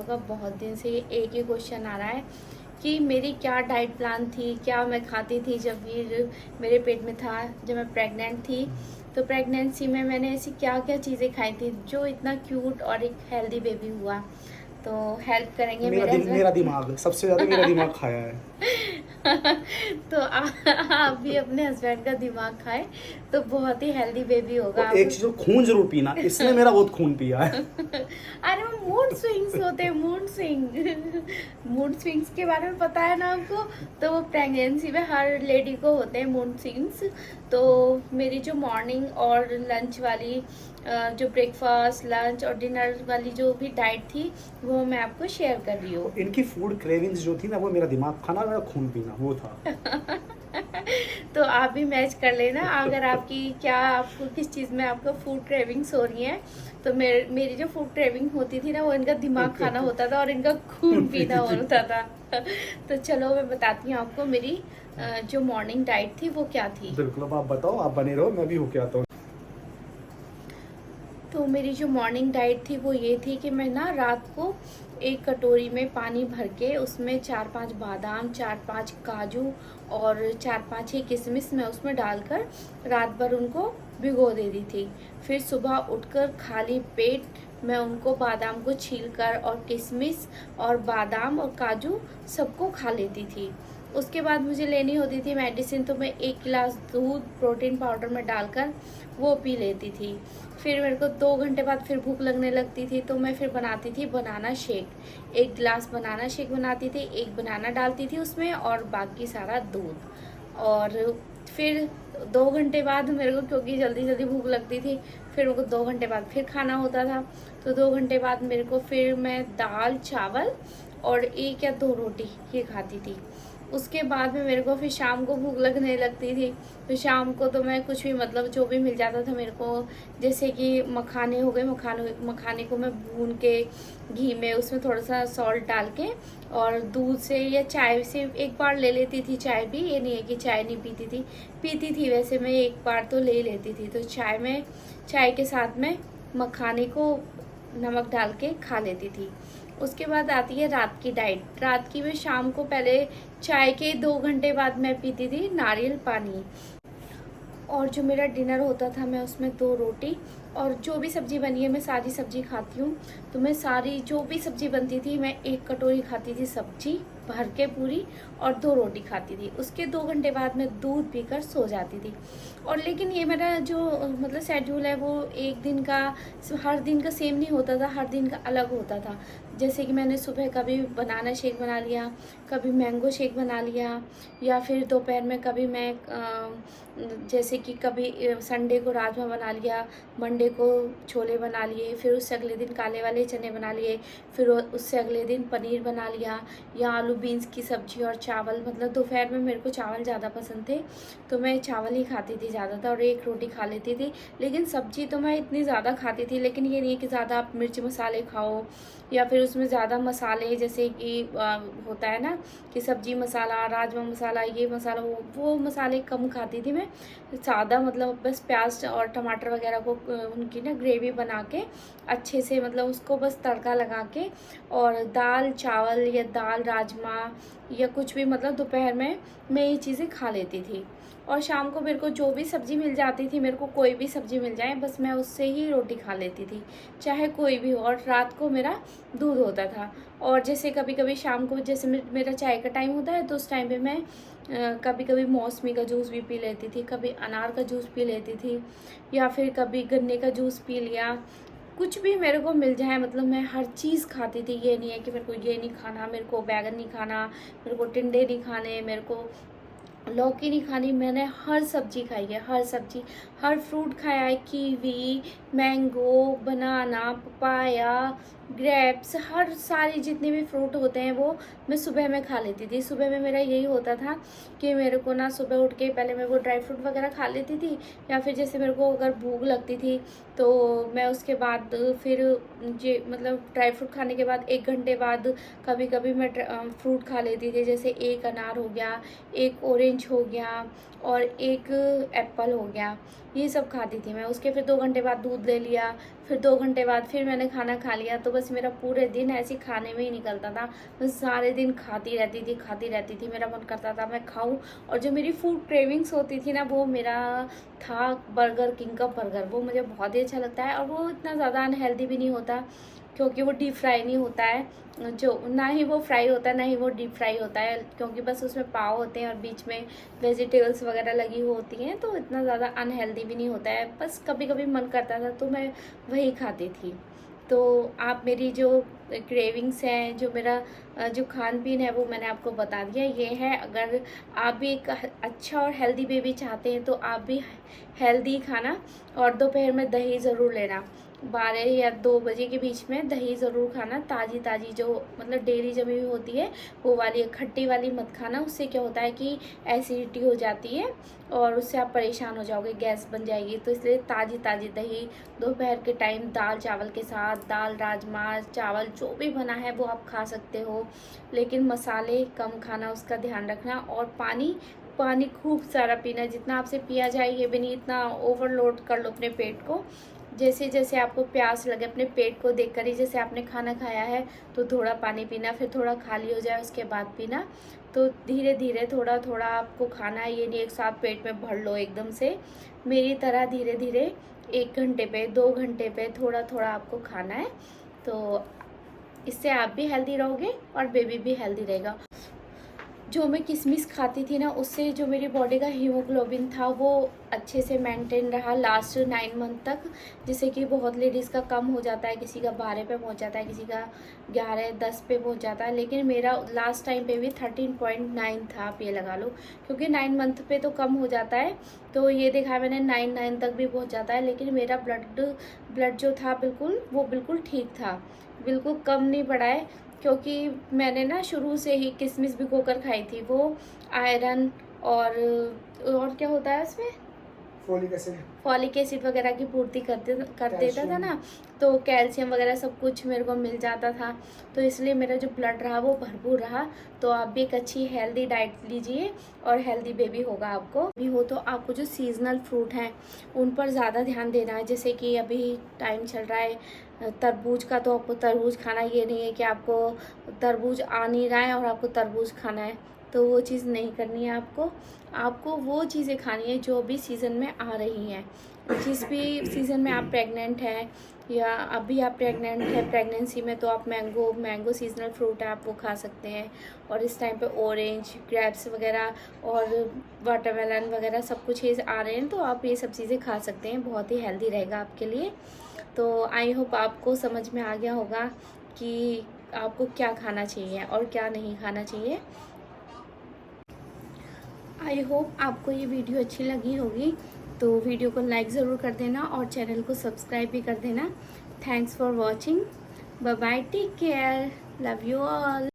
का बहुत दिन से एक ही क्वेश्चन आ रहा है कि मेरी क्या डाइट प्लान थी, क्या मैं खाती थी जब वीर मेरे पेट में था, जब मैं प्रेग्नेंट थी। तो प्रेगनेंसी में मैंने ऐसी क्या क्या चीज़ें खाई थी जो इतना क्यूट और एक हेल्दी बेबी हुआ। तो हेल्प करेंगे मेरे मेरा हस्बैंड। दिमाग सबसे ज़्यादा मेरा दिमाग खाया है। तो आप भी अपने हस्बैंड का दिमाग खाए तो बहुत ही हेल्दी बेबी होगा और आप। एक चीज़, खून ज़रूर पीना, इसने मेरा बहुत खून पिया है। अरे वो मूड स्विंग्स होते हैं, मूड स्विंग। मूड स्विंग्स के बारे में पता है ना आपको। तो वो प्रेगनेंसी में हर लेडी को होते हैं मूड स्विंग्स। तो मेरी जो मॉर्निंग और लंच वाली जो ब्रेकफास्ट लंच और डिनर वाली जो भी डाइट थी वो मैं आपको शेयर कर रही हूँ। इनकी फूड क्रेविंग्स जो थी ना, वो मेरा दिमाग खाना, मेरा खून पीना वो था। तो आप भी मैच कर लेना अगर आपकी क्या आपको किस चीज़ में आपको फूड क्रेविंग्स हो रही हैं। तो मेरी जो फूड क्रेविंग होती थी ना वो इनका दिमाग खाना होता था और इनका खून खून पीना पीती थी। होता था। तो चलो मैं बताती हूँ आपको मेरी जो मॉर्निंग डाइट थी वो क्या थी। बिल्कुल, अब आप बताओ, आप बने रहो, मैं भी होके आता हूँ। तो मेरी जो मॉर्निंग डाइट थी वो ये थी कि मैं ना रात को एक कटोरी में पानी भर के उसमें 4-5 बादाम, 4-5 काजू और 4-5 ही किशमिश मैं उसमें डालकर रात भर उनको भिगो देती थी। फिर सुबह उठकर खाली पेट मैं उनको बादाम को छीलकर और किशमिश और बादाम और काजू सबको खा लेती थी। उसके बाद मुझे लेनी होती थी मेडिसिन, तो मैं 1 गिलास दूध प्रोटीन पाउडर में डालकर वो पी लेती थी। फिर मेरे को 2 घंटे बाद फिर भूख लगने लगती थी तो मैं फिर बनाती थी बनाना शेक। 1 गिलास बनाना शेक बनाती थी, 1 बनाना डालती थी उसमें और बाकी सारा दूध। और फिर 2 घंटे बाद मेरे को, क्योंकि जल्दी जल्दी भूख लगती थी, फिर मेरे को 2 घंटे बाद फिर खाना होता था। तो 2 घंटे बाद मेरे को फिर मैं दाल चावल और 1 या 2 रोटी ये खाती थी। उसके बाद में मेरे को फिर शाम को भूख लगने लगती थी। तो शाम को तो मैं कुछ भी मतलब जो भी मिल जाता था मेरे को, जैसे कि मखाने हो गए, मखाने को मैं भून के घी में उसमें थोड़ा सा सॉल्ट डाल के और दूध से या चाय से एक बार ले लेती थी। चाय भी, ये नहीं है कि चाय नहीं पीती थी वैसे मैं एक बार तो ले लेती थी। तो चाय के साथ में मखाने को नमक डाल के खा लेती थी। उसके बाद आती है रात की डाइट। रात की मैं शाम को पहले चाय के 2 घंटे बाद मैं पीती थी नारियल पानी। और जो मेरा डिनर होता था मैं उसमें 2 रोटी और जो भी सब्ज़ी बनी है, मैं सारी सब्ज़ी खाती हूँ। तो मैं सारी जो भी सब्ज़ी बनती थी मैं 1 कटोरी खाती थी सब्ज़ी भर के पूरी और 2 रोटी खाती थी। उसके 2 घंटे बाद मैं दूध पीकर सो जाती थी। और लेकिन ये मेरा जो मतलब शेड्यूल है वो एक दिन का, हर दिन का सेम नहीं होता था, हर दिन का अलग होता था। जैसे कि मैंने सुबह कभी बनाना शेक बना लिया, कभी मैंगो शेक बना लिया, या फिर दोपहर में कभी मैं जैसे कि कभी संडे को राजमा बना लिया, मंडे को छोले बना लिए, फिर उससे अगले दिन काले वाले चने बना लिए, फिर उससे अगले दिन पनीर बना लिया, या आलू बीन्स की सब्ज़ी और चावल। मतलब दोपहर में मेरे को चावल ज़्यादा पसंद थे तो मैं चावल ही खाती थी ज़्यादातर और 1 रोटी खा लेती थी। लेकिन सब्ज़ी तो मैं इतनी ज़्यादा खाती थी, लेकिन ये नहीं है कि ज़्यादा आप मिर्च मसाले खाओ या फिर उसमें ज़्यादा मसाले, जैसे कि होता है ना कि सब्जी मसाला, राजमा मसाला, ये मसाला, वो मसाले कम खाती थी मैं। सादा मतलब बस प्याज और टमाटर वगैरह को उनकी ना ग्रेवी बना के अच्छे से, मतलब उसको बस तड़का लगा के और दाल चावल या दाल राजमा या कुछ भी, मतलब दोपहर में मैं ये चीज़ें खा लेती थी। और शाम को मेरे को जो भी सब्ज़ी मिल जाती थी, मेरे को कोई भी सब्ज़ी मिल जाए बस मैं उससे ही रोटी खा लेती थी, चाहे कोई भी हो। और रात को मेरा दूध होता था। और जैसे कभी कभी शाम को जैसे मेरा चाय का टाइम होता है तो उस टाइम पे मैं कभी कभी मौसमी का जूस भी पी लेती थी, कभी अनार का जूस पी लेती थी, या फिर कभी गन्ने का जूस पी लिया। कुछ भी मेरे को मिल जाए, मतलब मैं हर चीज़ खाती थी। ये नहीं है कि मेरे को ये नहीं खाना, मेरे को बैगन नहीं खाना, मेरे को टिंडे नहीं खाने, मेरे को लौकी नहीं खानी। मैंने हर सब्जी खाई है, हर सब्जी, हर फ्रूट खाया है, कीवी, मैंगो, बनाना, पपाया, ग्रेप्स, हर सारी जितने भी फ्रूट होते हैं वो मैं सुबह में खा लेती थी। सुबह में मेरा यही होता था कि मेरे को ना सुबह उठ के पहले मैं वो ड्राई फ्रूट वगैरह खा लेती थी, या फिर जैसे मेरे को अगर भूख लगती थी तो मैं उसके बाद फिर जे मतलब ड्राई फ्रूट खाने के बाद 1 घंटे बाद कभी कभी मैं फ्रूट खा लेती थी। जैसे 1 अनार हो गया, 1 ऑरेंज हो गया और 1 एप्पल हो गया, ये सब खाती थी मैं। उसके फिर 2 घंटे बाद दूध ले लिया, फिर 2 घंटे बाद फिर मैंने खाना खा लिया। तो बस मेरा पूरे दिन ऐसे ही खाने में ही निकलता था। बस सारे दिन खाती रहती थी। मेरा मन करता था मैं खाऊं। और जो मेरी फूड क्रेविंग्स होती थी ना, वो मेरा था बर्गर किंग का बर्गर। वो मुझे बहुत ही अच्छा लगता है और वो इतना ज़्यादा अनहेल्दी भी नहीं होता, क्योंकि वो डीप फ्राई नहीं होता है। जो ना ही वो फ्राई होता है, ना ही वो डीप फ्राई होता है, क्योंकि बस उसमें पाव होते हैं और बीच में वेजिटेबल्स वगैरह लगी होती हैं। तो इतना ज़्यादा अनहेल्दी भी नहीं होता है। बस कभी कभी मन करता था तो मैं वही खाती थी। तो आप मेरी जो क्रेविंग्स हैं, जो मेरा जो खान पीन है, वो मैंने आपको बता दिया। ये है, अगर आप भी एक अच्छा और हेल्दी बेबी चाहते हैं तो आप भी हेल्दी खाना, और दोपहर में दही ज़रूर लेना। 12 या 2 बजे के बीच में दही ज़रूर खाना। ताज़ी ताज़ी जो मतलब डेली जमी हुई होती है वो वाली, खट्टी वाली मत खाना। उससे क्या होता है कि एसिडिटी हो जाती है और उससे आप परेशान हो जाओगे, गैस बन जाएगी। तो इसलिए ताज़ी ताज़ी दही दोपहर के टाइम दाल चावल के साथ, दाल राजमा चावल जो भी बना है वो आप खा सकते हो, लेकिन मसाले कम खाना, उसका ध्यान रखना। और पानी खूब सारा पीना, जितना आपसे पिया जाए ये भी नहीं, इतना ओवरलोड कर लो अपने पेट को। जैसे जैसे आपको प्यास लगे, अपने पेट को देखकर ही, जैसे आपने खाना खाया है तो थोड़ा पानी पीना, फिर थोड़ा खाली हो जाए उसके बाद पीना। तो धीरे धीरे थोड़ा थोड़ा आपको खाना है, ये नहीं एक साथ पेट में भर लो एकदम से। मेरी तरह धीरे धीरे 1 घंटे पे, 2 घंटे पे थोड़ा थोड़ा आपको खाना है। तो इससे आप भी हेल्दी रहोगे और बेबी भी हेल्दी रहेगा। जो मैं किशमिश खाती थी ना, उससे जो मेरी बॉडी का हीमोग्लोबिन था वो अच्छे से मेंटेन रहा लास्ट 9 मंथ तक। जैसे कि बहुत लेडीज़ का कम हो जाता है, किसी का 12 पे पहुंच जाता है, किसी का 11-10 पे पहुंच जाता है, लेकिन मेरा लास्ट टाइम पे भी 13.9 था, आप ये लगा लो। क्योंकि 9 मंथ पे तो कम हो जाता है, तो ये देखा मैंने 9 तक भी पहुँच जाता है। लेकिन मेरा ब्लड जो था बिल्कुल, वो बिल्कुल ठीक था, बिल्कुल कम नहीं पड़ा है। क्योंकि मैंने ना शुरू से ही किशमिश भिगोकर खाई थी। वो आयरन और क्या होता है उसमें, फॉलिक एसिड वगैरह की पूर्ति कर देता था ना, तो कैल्शियम वगैरह सब कुछ मेरे को मिल जाता था। तो इसलिए मेरा जो ब्लड रहा वो भरपूर रहा। तो आप भी एक अच्छी हेल्दी डाइट लीजिए और हेल्दी बेबी होगा आपको। भी हो तो आपको जो सीजनल फ्रूट हैं उन पर ज़्यादा ध्यान देना है। जैसे कि अभी टाइम चल रहा है तरबूज का, तो आपको तरबूज खाना, ये नहीं है कि आपको तरबूज आ नहीं रहा है और आपको तरबूज खाना है, तो वो चीज़ नहीं करनी है आपको वो चीज़ें खानी है जो भी सीज़न में आ रही हैं। जिस भी सीज़न में आप प्रेग्नेंट हैं या अभी आप प्रेग्नेंट हैं प्रेगनेंसी में, तो आप मैंगो सीजनल फ्रूट है, आप वो खा सकते हैं। और इस टाइम पे ऑरेंज, ग्रेप्स वगैरह और वाटरमेलन वगैरह सब कुछ ये आ रहे हैं, तो आप ये सब चीज़ें खा सकते हैं, बहुत ही हेल्दी रहेगा आपके लिए। तो आई होप आपको समझ में आ गया होगा कि आपको क्या खाना चाहिए और क्या नहीं खाना चाहिए। आई होप आपको ये वीडियो अच्छी लगी होगी, तो वीडियो को लाइक ज़रूर कर देना और चैनल को सब्सक्राइब भी कर देना। Thanks for watching, bye bye, take care, love you all.